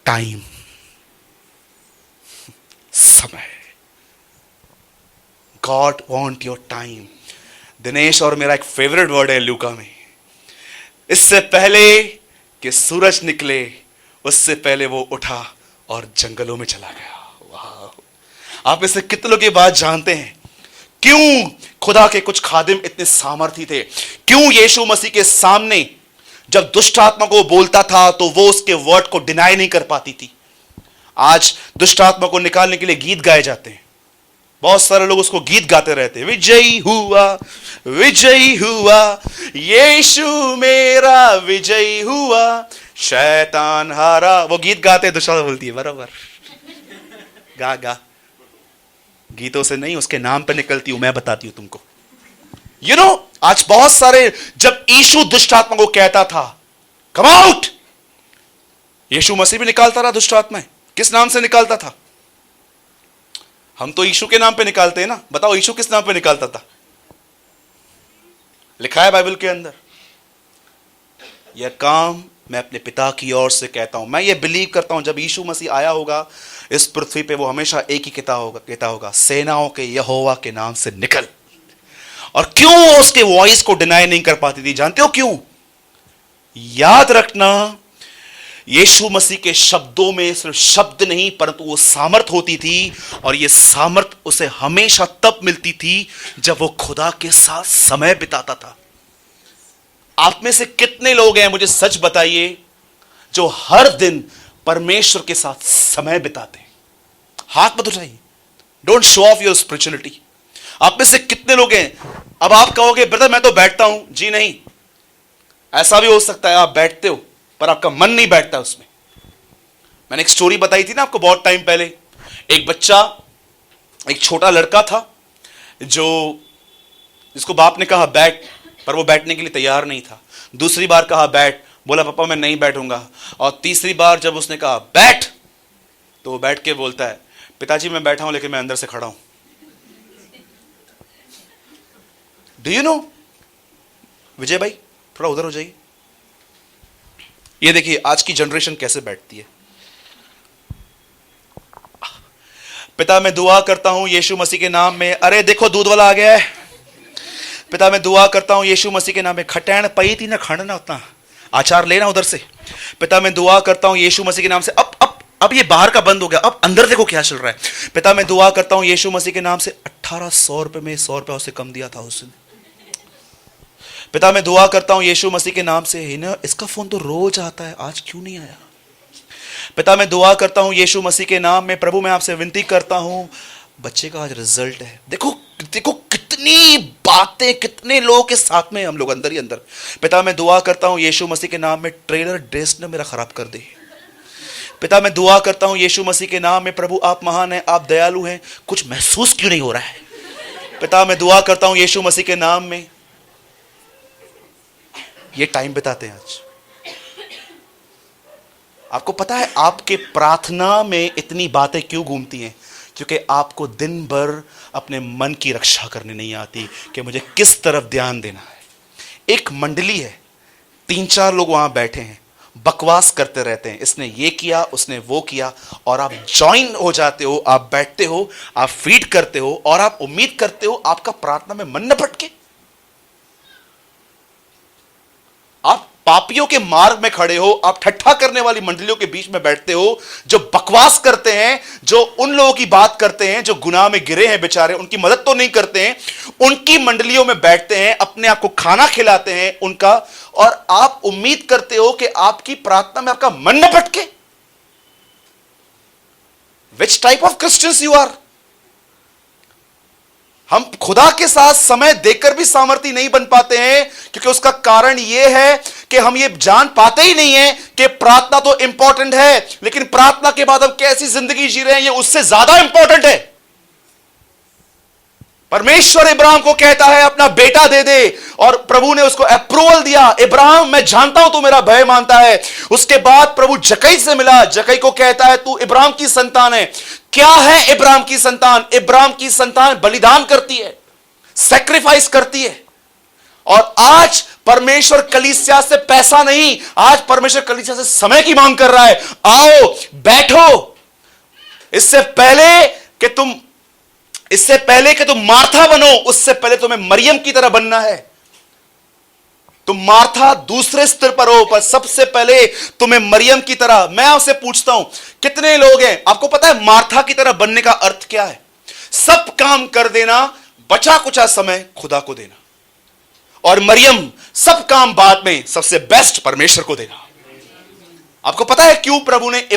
टाइम, समय। God want your time. Dinesh और मेरा एक फेवरेट वर्ड है लूका में, इससे पहले कि सूरज निकले उससे पहले वो उठा और जंगलों में चला गया। वाह! आप इससे कितने लोग ये बात जानते हैं? क्यों खुदा के कुछ खादिम इतने सामर्थी थे? क्यों यीशु मसीह के सामने जब दुष्ट आत्मा को बोलता था तो वो उसके वर्ड को डिनाई नहीं कर पाती थी? आज दुष्ट आत्मा को निकालने के लिए गीत गाए जाते हैं, बहुत सारे लोग उसको गीत गाते रहते हैं, विजयी हुआ, विजयी हुआ, यीशु मेरा विजयी हुआ, शैतान हारा। वो गीत गाते, दुष्ट बोलती है बराबर, गा गा। गीतों से नहीं, उसके नाम पे निकलती हूं, मैं बताती हूं तुमको। आज बहुत सारे, जब यीशु दुष्ट आत्मा को कहता था कम आउट, यीशु मसीह भी निकालता रहा दुष्ट आत्मा। किस नाम से निकालता था? हम तो यीशु के नाम पे निकालते हैं ना। बताओ यीशु किस नाम पे निकालता था? लिखा है बाइबल के अंदर। यह काम मैं अपने पिता की ओर से कहता हूं। मैं ये बिलीव करता हूं जब यीशु मसीह आया होगा इस पृथ्वी पे, वो हमेशा एक ही कहता होगा, सेनाओं के यहोवा के नाम से निकल। और क्यों वो उसके वॉइस को डिनाई नहीं कर पाती थी? जानते हो क्यों? याद रखना, यीशु मसीह के शब्दों में सिर्फ शब्द नहीं परंतु वो सामर्थ होती थी, और ये सामर्थ उसे हमेशा तब मिलती थी जब वो खुदा के साथ समय बिताता था। आप में से कितने लोग हैं, मुझे सच बताइए, जो हर दिन परमेश्वर के साथ समय बिताते हैं? हाथ मत उठाइए। Don't show off your spirituality. आप में से कितने लोग हैं? अब आप कहोगे ब्रदर मैं तो बैठता हूं। जी नहीं, ऐसा भी हो सकता है आप बैठते हो पर आपका मन नहीं बैठता उसमें। मैंने एक स्टोरी बताई थी ना आपको बहुत टाइम पहले। एक बच्चा, एक छोटा लड़का था जिसको बाप ने कहा बैठ, पर वो बैठने के लिए तैयार नहीं था। दूसरी बार कहा बैठ, बोला पापा मैं नहीं बैठूंगा। और तीसरी बार जब उसने कहा बैठ, तो वो बैठ के बोलता है पिताजी मैं बैठा हूं लेकिन मैं अंदर से खड़ा हूं। डू यू नो, विजय भाई थोड़ा उधर हो जाइए। ये देखिए आज की जनरेशन कैसे बैठती है। पिता मैं दुआ करता हूं यीशु मसीह के नाम में, अरे देखो दूध वाला आ गया है। पिता मैं दुआ करता हूं यीशु मसीह के नाम में, खटैण पई थी ना खाना उतना आचार लेना उधर से। पिता मैं दुआ करता हूं यीशु मसीह के नाम से, अब ये बाहर का बंद हो गया, अब अंदर देखो क्या चल रहा है। पिता मैं दुआ करता हूं यीशु मसीह के नाम से, 1800 रुपए में 100 रुपया उसे कम दिया था उसने। पिता मैं दुआ करता हूं यीशु मसीह के नाम से, इसका फोन तो रोज आता है, आज क्यों नहीं आया? पिता मैं दुआ करता हूं यीशु मसीह के नाम में, प्रभु मैं आपसे विनती करता हूं बच्चे का आज रिजल्ट है। देखो देखो कितनी बातें, कितने लोगों के साथ में हम लोग अंदर ही अंदर। पिता मैं दुआ करता हूं यीशु मसीह के नाम में, ट्रेलर ड्रेस ने मेरा खराब कर दे। पिता मैं दुआ करता हूं यीशु मसीह के नाम में, प्रभु आप महान हैं, आप दयालु हैं, कुछ महसूस क्यों नहीं हो रहा है? पिता मैं दुआ करता हूं यीशु मसीह के नाम में। ये टाइम बिताते हैं आज। आपको पता है आपके प्रार्थना में इतनी बातें क्यों घूमती हैं? क्योंकि आपको दिन भर अपने मन की रक्षा करने नहीं आती कि मुझे किस तरफ ध्यान देना है। एक मंडली है, 3-4 लोग वहां बैठे हैं, बकवास करते रहते हैं, इसने ये किया उसने वो किया, और आप ज्वाइन हो जाते हो, आप बैठते हो, आप फीड करते हो, और आप उम्मीद करते हो आपका प्रार्थना में मन न भटके। आप पापियों के मार्ग में खड़े हो, आप ठट्ठा करने वाली मंडलियों के बीच में बैठते हो, जो बकवास करते हैं, जो उन लोगों की बात करते हैं जो गुनाह में गिरे हैं बेचारे, उनकी मदद तो नहीं करते हैं, उनकी मंडलियों में बैठते हैं, अपने आप को खाना खिलाते हैं उनका, और आप उम्मीद करते हो कि आपकी प्रार्थना में आपका मन न भटके। Which type of Christians you are? हम खुदा के साथ समय देकर भी सामर्थ्य नहीं बन पाते हैं, क्योंकि उसका कारण यह है कि हम ये जान पाते ही नहीं है कि प्रार्थना तो इंपॉर्टेंट है, लेकिन प्रार्थना के बाद हम कैसी जिंदगी जी रहे हैं ये उससे ज्यादा इंपॉर्टेंट है। परमेश्वर इब्राहिम को कहता है अपना बेटा दे दे, और प्रभु ने उसको अप्रूवल दिया, इब्राहिम मैं जानता हूं तू मेरा भय मानता है। उसके बाद प्रभु जकई से मिला, जकई को कहता है तू इब्राहिम की संतान है। क्या है इब्राहिम की संतान? इब्राहिम की संतान बलिदान करती है, सैक्रिफाइस करती है। और आज परमेश्वर कलीसिया से पैसा नहीं, आज परमेश्वर कलीसिया से समय की मांग कर रहा है। आओ बैठो, इससे पहले कि तुम मार्था बनो, उससे पहले तुम्हें मरियम की तरह बनना है। तुम मार्था दूसरे स्तर पर हो, पर सबसे पहले तुम्हें मरियम की तरह। मैं आपसे पूछता हूं कितने लोग हैं, आपको पता है मार्था की तरह बनने का अर्थ क्या है? सब काम कर देना, बचा कुचा समय खुदा को देना, और मरियम सब काम बाद में, सबसे बेस्ट परमेश्वर को देना। आपको पता है क्यों प्रभु ने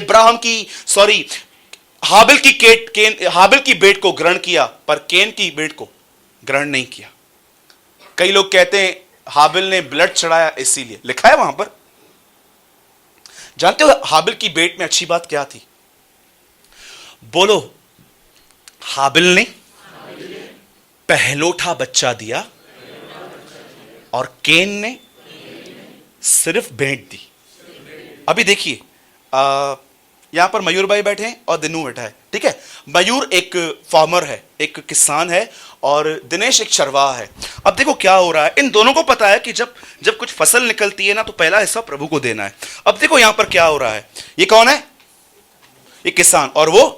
हाबिल की भेंट को ग्रहण किया पर केन की भेंट को ग्रहण नहीं किया? कई लोग कहते हैं हाबिल ने ब्लड चढ़ाया इसीलिए, लिखा है वहां पर। जानते हो हाबिल की भेंट में अच्छी बात क्या थी? बोलो, हाबिल ने पहलोठा बच्चा दिया और केन ने सिर्फ भेंट दी। अभी देखिए यहां पर मयूर भाई बैठे हैं और दिनू बैठा है, ठीक है। मयूर एक फार्मर है, एक किसान है, और दिनेश एक चरवाहा है। अब देखो क्या हो रहा है, इन दोनों को पता है कि जब जब कुछ फसल निकलती है ना, तो पहला हिस्सा प्रभु को देना है। अब देखो यहां पर क्या हो रहा है, ये कौन है, ये किसान, और वो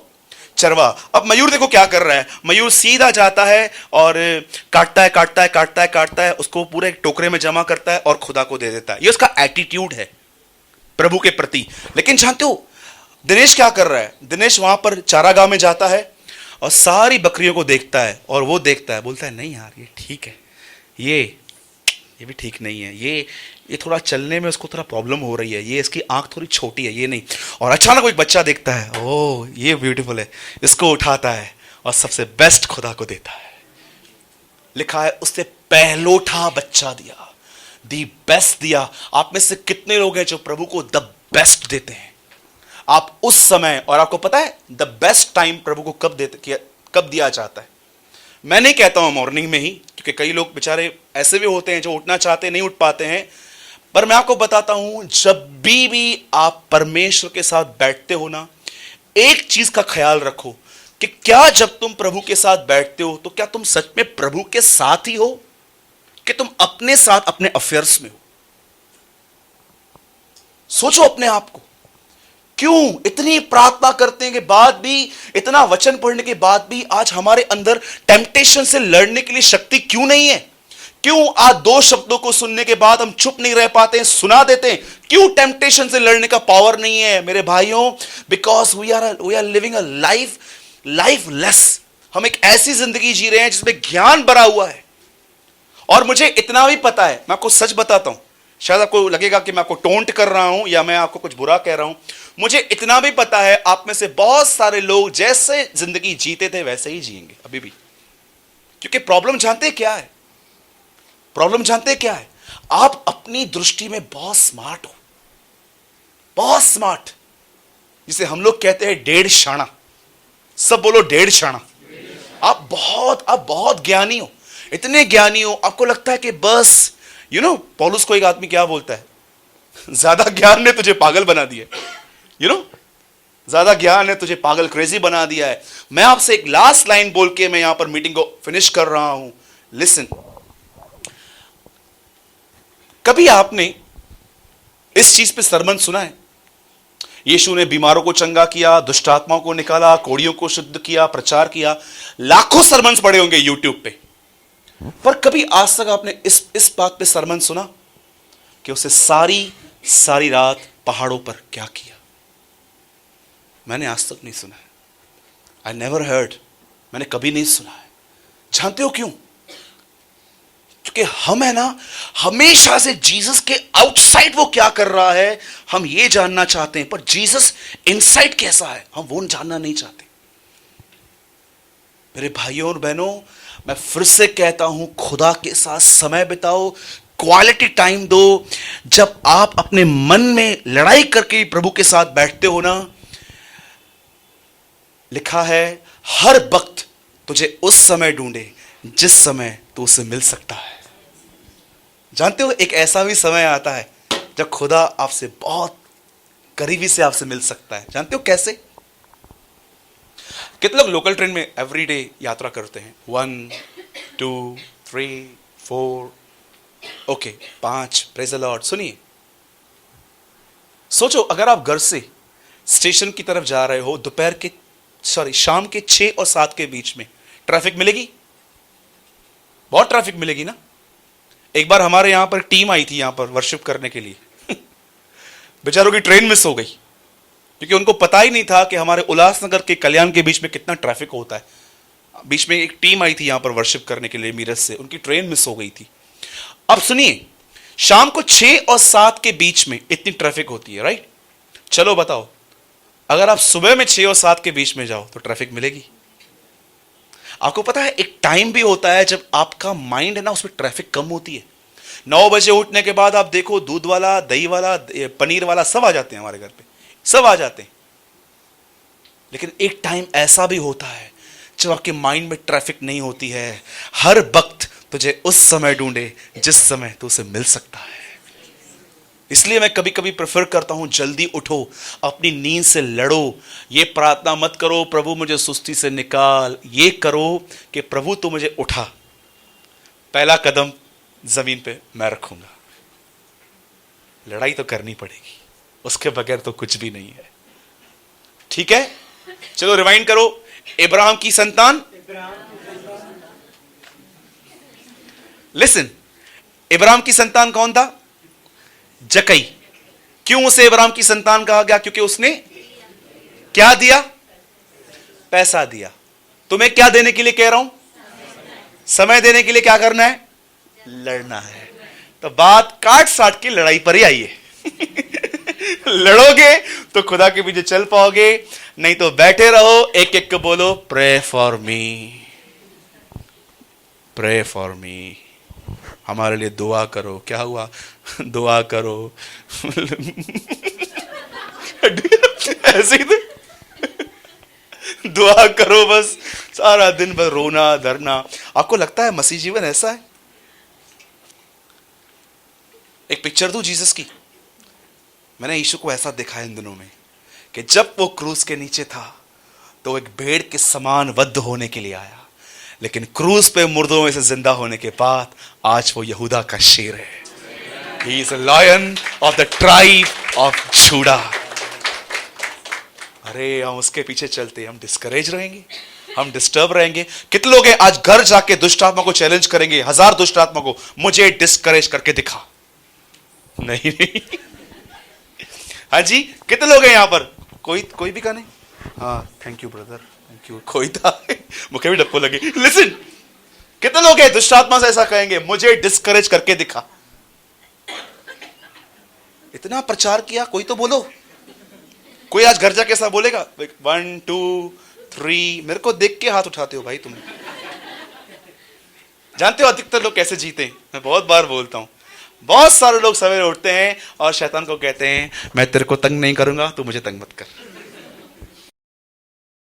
चरवाहा। अब मयूर देखो क्या कर रहा है, मयूर सीधा जाता है और काटता है काटता है काटता है काटता है, उसको पूरे टोकरे में जमा करता है और खुदा को दे देता है। ये उसका एटीट्यूड है प्रभु के प्रति। लेकिन जानते हो दिनेश क्या कर रहा है, दिनेश वहां पर चारागाह में जाता है और सारी बकरियों को देखता है, और वो देखता है, बोलता है नहीं यार ये ठीक है, ये भी ठीक नहीं है, ये थोड़ा चलने में उसको थोड़ा प्रॉब्लम हो रही है, ये इसकी आंख थोड़ी छोटी है, ये नहीं। और अचानक एक बच्चा देखता है, ओह ये ब्यूटीफुल है, इसको उठाता है और सबसे बेस्ट खुदा को देता है। लिखा है उससे पहलोठा बच्चा दिया, दी बेस्ट दिया। आप में से कितने लोग हैं जो प्रभु को द बेस्ट देते हैं? आप उस समय, और आपको पता है द बेस्ट टाइम प्रभु को कब दिया जाता है? मैं नहीं कहता हूं मॉर्निंग में ही, क्योंकि कई लोग बेचारे ऐसे भी होते हैं जो उठना चाहते नहीं उठ पाते हैं, पर मैं आपको बताता हूं जब भी आप परमेश्वर के साथ बैठते हो ना, एक चीज का ख्याल रखो कि क्या जब तुम प्रभु के साथ बैठते हो तो क्या तुम सच में प्रभु के साथ ही हो, कि तुम अपने साथ अपने अफेयर्स में हो? सोचो अपने आप को, क्यों इतनी प्रार्थना करने के बाद भी, इतना वचन पढ़ने के बाद भी आज हमारे अंदर टेम्पटेशन से लड़ने के लिए शक्ति क्यों नहीं है? क्यों आज दो शब्दों को सुनने के बाद हम चुप नहीं रह पाते हैं, सुना देते हैं? क्यों टेम्पटेशन से लड़ने का पावर नहीं है मेरे भाइयों? Because we are living a life less. हम एक ऐसी जिंदगी जी रहे हैं जिसमें ज्ञान भरा हुआ है। और मुझे इतना भी पता है, मैं आपको सच बताता हूं, शायद आपको लगेगा कि मैं आपको टोंट कर रहा हूं या मैं आपको कुछ बुरा कह रहा हूं, मुझे इतना भी पता है आप में से बहुत सारे लोग जैसे जिंदगी जीते थे वैसे ही जिएंगे अभी भी। क्योंकि प्रॉब्लम जानते हैं क्या है? प्रॉब्लम जानते हैं क्या है? आप अपनी दृष्टि में बहुत स्मार्ट हो, बहुत स्मार्ट, जिसे हम लोग कहते हैं 1.5 शाना। सब बोलो 1.5 शाना। आप बहुत ज्ञानी हो, इतने ज्ञानी हो, आपको लगता है कि बस पौलुस को एक आदमी क्या बोलता है, ज्यादा ज्ञान ने तुझे पागल बना दिया, ज्यादा ज्ञान ने तुझे पागल क्रेजी बना दिया है। मैं आपसे एक लास्ट लाइन बोल के मैं यहां पर मीटिंग को फिनिश कर रहा हूं। लिसन, कभी आपने इस चीज पे सरमन सुना है? यीशु ने बीमारों को चंगा किया, दुष्ट आत्माओं को निकाला, कोढ़ियों को शुद्ध किया, प्रचार किया। लाखों सरमन पड़े होंगे यूट्यूब पे, पर कभी आज तक आपने इस बात पे सरमन सुना कि उसे सारी रात पहाड़ों पर क्या किया? मैंने आज तक नहीं सुना है। आई नेवर हर्ड, मैंने कभी नहीं सुना है। जानते हो क्यों? क्योंकि हम है ना, हमेशा से जीसस के आउटसाइड वो क्या कर रहा है हम ये जानना चाहते हैं, पर जीसस इनसाइड कैसा है हम वो जानना नहीं चाहते। मेरे भाइयों और बहनों, मैं फिर से कहता हूं, खुदा के साथ समय बिताओ, क्वालिटी टाइम दो। जब आप अपने मन में लड़ाई करके प्रभु के साथ बैठते हो ना, लिखा है हर वक्त तुझे उस समय ढूंढे जिस समय तू उसे मिल सकता है। जानते हो एक ऐसा भी समय आता है जब खुदा आपसे बहुत करीबी से आपसे मिल सकता है। जानते हो कैसे? कितने लोग लोकल ट्रेन में एवरीडे यात्रा करते हैं? 1 2 3 4 ओके 5। Praise the Lord. सुनिए, सोचो अगर आप घर से स्टेशन की तरफ जा रहे हो, शाम के 6 और 7 के बीच में, ट्रैफिक मिलेगी? बहुत ट्रैफिक मिलेगी ना। एक बार हमारे यहां पर टीम आई थी यहां पर वर्शिप करने के लिए बेचारों की ट्रेन मिस हो गई, क्योंकि उनको पता ही नहीं था कि हमारे उल्लासनगर के कल्याण के बीच में कितना ट्रैफिक होता है। बीच में एक टीम आई थी यहां पर वर्शिप करने के लिए मीरज से, उनकी ट्रेन मिस हो गई थी। अब सुनिए, शाम को 6 और 7 के बीच में इतनी ट्रैफिक होती है, राइट? चलो बताओ, अगर आप सुबह में 6 और 7 के बीच में जाओ तो ट्रैफिक मिलेगी? आपको पता है एक टाइम भी होता है जब आपका माइंड है ना, उसमें ट्रैफिक कम होती है। 9 बजे उठने के बाद आप देखो, दूध वाला, दही वाला, पनीर वाला सब आ जाते हैं हमारे घर पे, सब आ जाते हैं। लेकिन एक टाइम ऐसा भी होता है जब आपके माइंड में ट्रैफिक नहीं होती है। हर वक्त तुझे उस समय ढूंढे जिस समय तू उसे मिल सकता है। इसलिए मैं कभी कभी प्रेफर करता हूं, जल्दी उठो, अपनी नींद से लड़ो। ये प्रार्थना मत करो प्रभु मुझे सुस्ती से निकाल, ये करो कि प्रभु तू मुझे उठा, पहला कदम जमीन पे मैं रखूंगा। लड़ाई तो करनी पड़ेगी, उसके बगैर तो कुछ भी नहीं है। ठीक है, चलो रिवाइंड करो। इब्राहिम की संतान, लिसन, इब्राहिम की संतान कौन था? जकई। क्यों उसे इब्राहिम की संतान कहा गया? क्योंकि उसने क्या दिया? पैसा दिया। तुम्हें क्या देने के लिए कह रहा हूं? समय देने के लिए क्या करना है? लड़ना है। तो बात काट साट की लड़ाई पर ही आई है। लड़ोगे तो खुदा के पीछे चल पाओगे, नहीं तो बैठे रहो, एक एक को बोलो pray for me, pray for me, हमारे लिए दुआ करो। क्या हुआ? दुआ करो। ऐसे ही दुआ करो, बस सारा दिन भर रोना धरना। आपको लगता है मसीह जीवन ऐसा है? एक पिक्चर दूं जीसस की। मैंने यीशु को ऐसा देखा है इन दिनों में कि जब वो क्रूस के नीचे था तो एक भेड़ के समान वध होने के लिए आया, लेकिन क्रूस पे मुर्दों में से जिंदा होने के बाद आज वो यहूदा का शेर है। He is a lion of the tribe of Judah। अरे हम उसके पीछे चलते, हम डिस्करेज रहेंगे, हम डिस्टर्ब रहेंगे। कितने लोग हैं आज घर जाके दुष्ट आत्मा को चैलेंज करेंगे, 1000 दुष्ट आत्मा को, मुझे डिस्करेज करके दिखा। नहीं नहीं, हाँ जी, कितने लोग हैं यहां पर? कोई भी का नहीं? हाँ, thank you brother, thank you. कोई था, मुझे भी डप्पो लगी। लिसन, कितने लोग हैं दुष्ट आत्मा से ऐसा कहेंगे, मुझे डिस्करेज करके दिखा? इतना प्रचार किया, कोई तो बोलो। कोई आज घर जाके ऐसा बोलेगा? 1 2 3, मेरे को देख के हाथ उठाते हो भाई तुम। जानते हो अधिकतर लोग कैसे जीते हैं? मैं बहुत बार बोलता हूं, बहुत सारे लोग सवेरे उठते हैं और शैतान को कहते हैं मैं तेरे को तंग नहीं करूंगा, तू मुझे तंग मत कर।